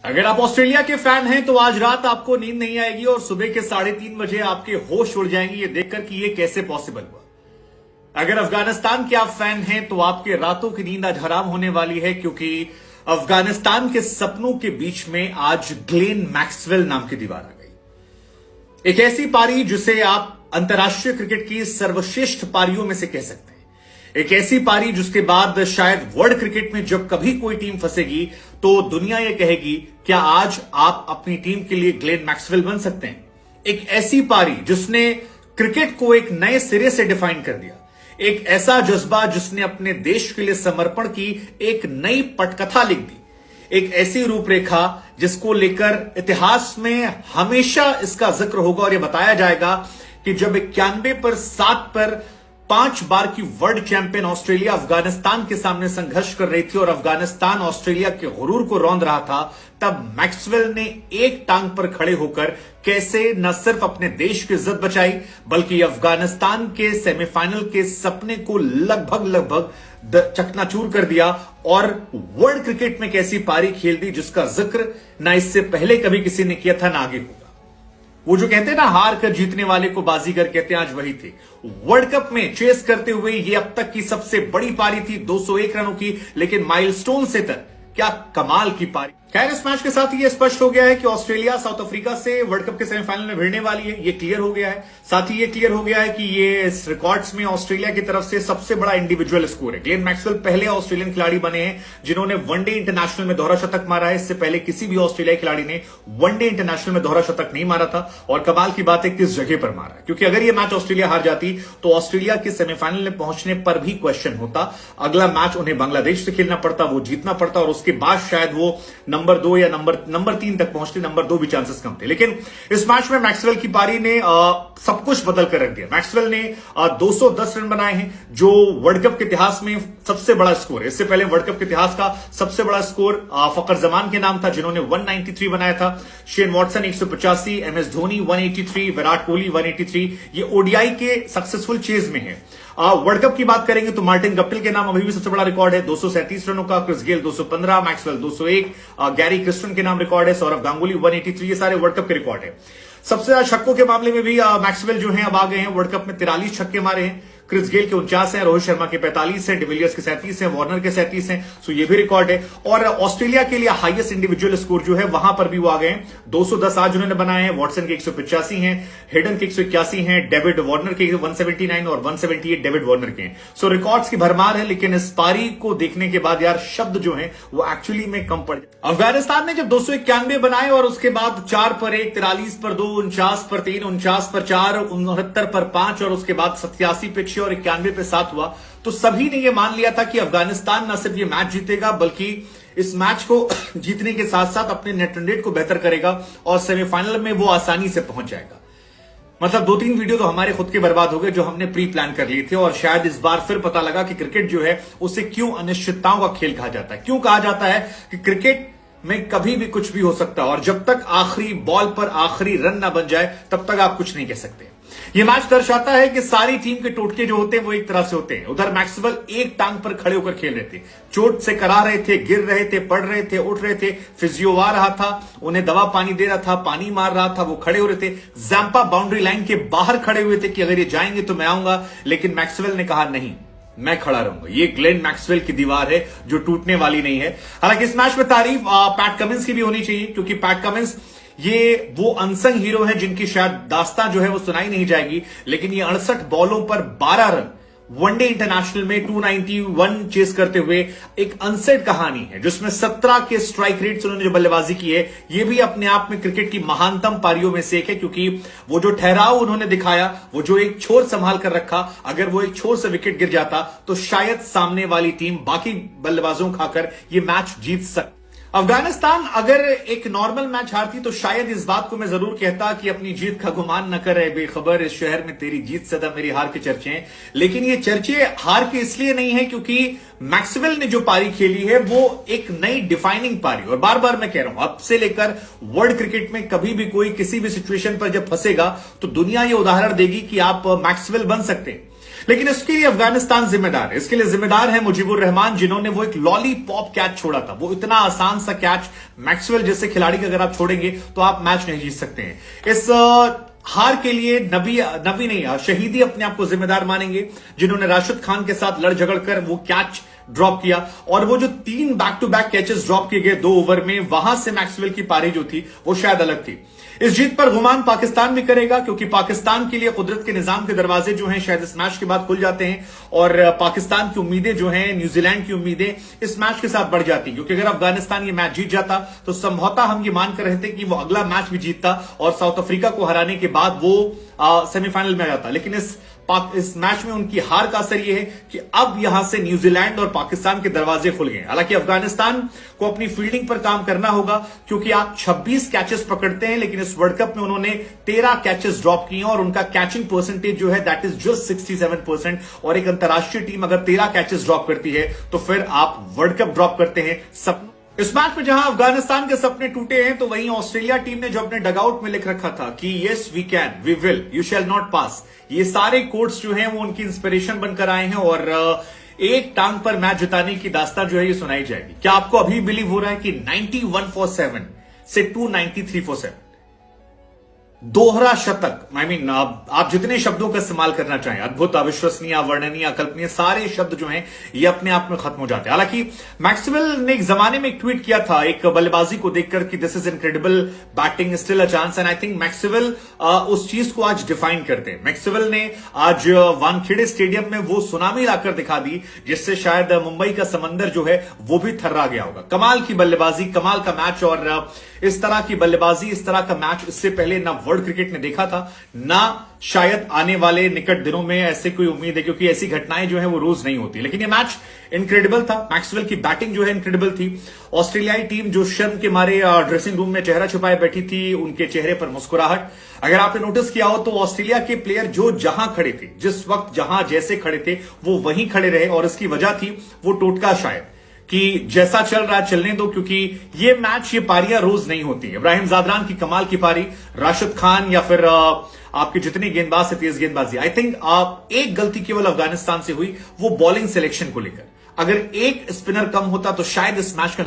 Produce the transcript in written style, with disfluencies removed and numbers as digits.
अगर आप ऑस्ट्रेलिया के फैन हैं तो आज रात आपको नींद नहीं आएगी और सुबह के 3:30 बजे आपके होश उड़ जाएंगे ये देखकर कि ये कैसे पॉसिबल हुआ। अगर अफगानिस्तान के आप फैन हैं तो आपके रातों की नींद आज हराम होने वाली है, क्योंकि अफगानिस्तान के सपनों के बीच में आज ग्लेन मैक्सवेल नाम की दीवार आ गई। एक ऐसी पारी जिसे आप अंतर्राष्ट्रीय क्रिकेट की सर्वश्रेष्ठ पारियों में से कह सकते हैं। एक ऐसी पारी जिसके बाद शायद वर्ल्ड क्रिकेट में जब कभी कोई टीम फंसेगी तो दुनिया यह कहेगी, क्या आज आप अपनी टीम के लिए ग्लेन मैक्सवेल बन सकते हैं। एक ऐसी पारी जिसने क्रिकेट को एक नए सिरे से डिफाइन कर दिया। एक ऐसा जज्बा जिसने अपने देश के लिए समर्पण की एक नई पटकथा लिख दी। एक ऐसी रूपरेखा जिसको लेकर इतिहास में हमेशा इसका जिक्र होगा और यह बताया जाएगा कि जब 91 पर 7 पर 5 बार की वर्ल्ड चैंपियन ऑस्ट्रेलिया अफगानिस्तान के सामने संघर्ष कर रही थी और अफगानिस्तान ऑस्ट्रेलिया के गुरूर को रौंद रहा था, तब मैक्सवेल ने एक टांग पर खड़े होकर कैसे न सिर्फ अपने देश की इज्जत बचाई बल्कि अफगानिस्तान के सेमीफाइनल के सपने को लगभग चकनाचूर कर दिया और वर्ल्ड क्रिकेट में एक ऐसी पारी खेल दी जिसका जिक्र ना इससे पहले कभी किसी ने किया था ना आगे होगा। वो जो कहते हैं ना, हार कर जीतने वाले को बाजीगर कहते हैं, आज वही थे। वर्ल्ड कप में चेस करते हुए ये अब तक की सबसे बड़ी पारी थी 201 रनों की, लेकिन माइलस्टोन से तक क्या कमाल की पारी। खैर, इस मैच के साथ ये स्पष्ट हो गया है कि ऑस्ट्रेलिया साउथ अफ्रीका से वर्ल्ड कप के सेमीफाइनल में भिड़ने वाली है। ये क्लियर हो गया है। साथ ही ये क्लियर हो गया है कि ये इस रिकॉर्ड्स में ऑस्ट्रेलिया की तरफ से सबसे बड़ा इंडिविजुअल स्कोर है। ग्लेन मैक्सवेल पहले ऑस्ट्रेलियन खिलाड़ी बने हैं जिन्होंने वनडे इंटरनेशनल में दोहरा शतक मारा है। इससे पहले किसी भी ऑस्ट्रेलियाई खिलाड़ी ने वनडे इंटरनेशनल में दोहरा शतक नहीं मारा था। और कमाल की बात है किस जगह पर मारा है, क्योंकि अगर ये मैच ऑस्ट्रेलिया हार जाती तो ऑस्ट्रेलिया के सेमीफाइनल में पहुंचने पर भी क्वेश्चन होता। अगला मैच उन्हें बांग्लादेश से खेलना पड़ता, वो जीतना पड़ता और उसके बाद शायद वो नंबर 2 या नंबर 3 तक पहुंचते। नंबर 2 भी चांसेस कम थे। लेकिन इस मैच में मैक्सवेल की पारी ने सब कुछ बदल कर रख दिया। मैक्सवेल ने 210 रन बनाए हैं, जो वर्ल्ड कप के इतिहास में सबसे बड़ा स्कोर है। इससे पहले वर्ल्ड कप के इतिहास का सबसे बड़ा स्कोर फखर जमान के नाम था जिन्होंने 193 बनाया था। Shane Watson 185, MS Dhoni 183, Virat Kohli 183। ये ओडीआई के सक्सेसफुल चेज में है। वर्ल्ड कप की बात करेंगे तो मार्टिन गप्टिल के नाम अभी भी सबसे बड़ा रिकॉर्ड है 237 रनों का, Chris Gayle 215, Maxwell 201, Gary Kirsten के नाम रिकॉर्ड है, सौरव गांगुली 183। ये सारे वर्ल्ड कप के रिकॉर्ड है। सबसे ज्यादा छक्कों के मामले में भी मैक्सवेल जो हैं अब आ गए हैं। वर्ल्ड कप में 43 छक्के मारे हैं। क्रिस गेल के 49 हैं, रोहित शर्मा के 45 हैं, डिविलियर्स के 37 हैं, वार्नर के 37 हैं। सो ये भी रिकॉर्ड है। और ऑस्ट्रेलिया के लिए हाईएस्ट इंडिविजुअल स्कोर जो है वहां पर भी वो आ गए हैं। 210 आज उन्होंने बनाए हैं। वॉटसन के 185 हैं, हेडन के 181 हैं, डेविड वार्नर के 179 और 178 डेविड वार्नर के हैं। सो रिकॉर्ड्स की भरमार है। लेकिन इस पारी को देखने के बाद यार शब्द जो है वो एक्चुअली में कम पड़ जाए। अफगानिस्तान ने जब 291 बनाए और उसके बाद 4 पर 1, 43 पर 2, 49 पर 3, 49 पर 4, 69 पर 5 और उसके बाद 87 पे 6 और 91 पे 7 हुआ, तो सभी ने यह मान लिया था कि अफगानिस्तान न सिर्फ ये मैच जीतेगा बल्कि इस मैच को जीतने के साथ साथ अपने नेट रन रेट को बेहतर करेगा और सेमीफाइनल में वो आसानी से पहुंच जाएगा। मतलब 2-3 वीडियो तो हमारे खुद के बर्बाद हो गए जो हमने प्री प्लान कर लिए थे। और शायद इस बार फिर पता लगा कि क्रिकेट जो है उसे क्यों अनिश्चितताओं का खेल कहा जाता है। क्यों कहा जाता है कि क्रिकेट में कभी भी कुछ भी हो सकता है और जब तक आखिरी बॉल पर आखिरी रन ना बन जाए तब तक आप कुछ नहीं कह सकते। यह मैच दर्शाता है कि सारी टीम के टोटके जो होते हैं वो एक तरह से होते हैं। उधर मैक्सवेल एक टांग पर खड़े होकर खेल रहे थे, चोट से करा रहे थे, गिर रहे थे, पड़ रहे थे, उठ रहे थे, फिजियो आ रहा था, उन्हें दवा पानी दे रहा था, पानी मार रहा था, वो खड़े हो रहे थे। जैम्पा बाउंड्री लाइन के बाहर खड़े हुए थे कि अगर ये जाएंगे तो मैं आऊंगा, लेकिन मैक्सवेल ने कहा नहीं, मैं खड़ा रहूंगा। ये ग्लेन मैक्सवेल की दीवार है जो टूटने वाली नहीं है। हालांकि इस मैच में तारीफ पैट कमिंस की भी होनी चाहिए, क्योंकि पैट कमिंस ये वो अनसंग हीरो है जिनकी शायद दास्तां जो है वो सुनाई नहीं जाएगी, लेकिन ये 68 बॉलों पर 12 रन वनडे इंटरनेशनल में 291 चेस करते हुए एक अनसेट कहानी है, जिसमें 17 के स्ट्राइक रेट से उन्होंने जो बल्लेबाजी की है ये भी अपने आप में क्रिकेट की महानतम पारियों में से एक है। क्योंकि वो जो ठहराव उन्होंने दिखाया, वो जो एक छोर संभाल कर रखा, अगर वो एक छोर से विकेट गिर जाता तो शायद सामने वाली टीम बाकी बल्लेबाजों खाकर ये मैच जीत सकती। अफगानिस्तान अगर एक नॉर्मल मैच हारती तो शायद इस बात को मैं जरूर कहता कि अपनी जीत का गुमान न करे बेखबर, इस शहर में तेरी जीत सदा मेरी हार के चर्चे हैं। लेकिन ये चर्चे हार के इसलिए नहीं है क्योंकि मैक्सवेल ने जो पारी खेली है वो एक नई डिफाइनिंग पारी, और बार बार मैं कह रहा हूं अब से लेकर वर्ल्ड क्रिकेट में कभी भी कोई किसी भी सिचुएशन पर जब फंसेगा तो दुनिया ये उदाहरण देगी कि आप मैक्सवेल बन सकते हैं। लेकिन इसके लिए अफगानिस्तान जिम्मेदार है। इसके लिए जिम्मेदार है मुजीबुर रहमान, जिन्होंने वो एक लॉलीपॉप कैच छोड़ा था। वो इतना आसान सा कैच मैक्सवेल जैसे खिलाड़ी का अगर आप छोड़ेंगे तो आप मैच नहीं जीत सकते हैं। इस हार के लिए नबी नहीं, शहीदी अपने आप को जिम्मेदार मानेंगे, जिन्होंने राशिद खान के साथ लड़ झगड़ कर वो कैच ड्रॉप किया। और वो जो 3 back to back catches drop किए गए 2 ओवर में, वहां से मैक्सवेल की पारी जो थी वो शायद अलग थी। इस जीत पर गुमान पाकिस्तान भी करेगा, क्योंकि पाकिस्तान के लिए कुदरत के निजाम के दरवाजे जो हैं शायद इस मैच के बाद खुल जाते हैं, और पाकिस्तान की उम्मीदें जो हैं, न्यूजीलैंड की उम्मीदें इस मैच के साथ बढ़ जाती, क्योंकि अगर अफगानिस्तान ये मैच जीत जाता तो संभवतः हम ये मानकर रहते कि वो अगला मैच भी जीतता और साउथ अफ्रीका को हराने के बाद वो सेमीफाइनल में आ जाता। लेकिन इस मैच में उनकी हार का असर यह है कि अब यहां से न्यूजीलैंड और पाकिस्तान के दरवाजे खुल गए। हालांकि अफगानिस्तान को अपनी फील्डिंग पर काम करना होगा, क्योंकि आप 26 कैचेस पकड़ते हैं, लेकिन इस वर्ल्ड कप में उन्होंने 13 कैचेस ड्रॉप किए और उनका कैचिंग परसेंटेज जो है दैट इज जस्ट 67%। और एक अंतरराष्ट्रीय टीम अगर 13 कैचेस ड्रॉप करती है तो फिर आप वर्ल्ड कप ड्रॉप करते हैं। इस मैच में जहां अफगानिस्तान के सपने टूटे हैं, तो वहीं ऑस्ट्रेलिया टीम ने जो अपने डगआउट में लिख रखा था कि yes we can, we will, you shall not pass, ये सारे कोट्स जो हैं वो उनकी इंस्पिरेशन बनकर आए हैं और एक टांग पर मैच जिताने की दास्तान जो है ये सुनाई जाएगी। क्या आपको अभी बिलीव हो रहा है कि 91 फॉर 7 से 293 फॉर 7 दोहरा शतक, आप जितने शब्दों का इस्तेमाल करना चाहें, अद्भुत, अविश्वसनीय, अवर्णनीय, अकल्पनीय, सारे शब्द जो हैं ये अपने आप में खत्म हो जाते हैं। हालांकि मैक्सवेल ने एक जमाने में एक ट्वीट किया था एक बल्लेबाजी को देखकर कि this is incredible batting, still a chance, and I think Maxwell उस चीज को आज डिफाइन करते हैं। मैक्सवेल ने आज वानखेड़े स्टेडियम में वो सुनामी लाकर दिखा दी जिससे शायद मुंबई का समंदर जो है वो भी थर्रा गया होगा। कमाल की बल्लेबाजी, कमाल का मैच, और इस तरह की बल्लेबाजी, इस तरह का मैच इससे पहले ना वर्ल्ड क्रिकेट ने देखा था, ना शायद आने वाले निकट दिनों में ऐसे कोई उम्मीद है, क्योंकि ऐसी घटनाएं जो है वो रोज नहीं होती। लेकिन ये मैच इनक्रेडिबल था। मैक्सवेल की बैटिंग जो है इनक्रेडिबल थी। ऑस्ट्रेलियाई टीम जो शर्म के मारे ड्रेसिंग रूम में चेहरा छुपाए बैठी थी, उनके चेहरे पर मुस्कुराहट, अगर आपने नोटिस किया हो तो ऑस्ट्रेलिया के प्लेयर जो जहां खड़े थे, जिस वक्त जहां जैसे खड़े थे वो वहीं खड़े रहे, और इसकी वजह थी वो टोटका शायद कि जैसा चल रहा है चलने दो, क्योंकि ये मैच, ये पारियां रोज नहीं होती। इब्राहिम जादरान की कमाल की पारी, राशिद खान या फिर आपके जितने गेंदबाज से तेज गेंदबाजी, आई थिंक एक गलती केवल अफगानिस्तान से हुई, वो बॉलिंग सिलेक्शन को लेकर। अगर एक स्पिनर कम होता तो शायद इस मैच का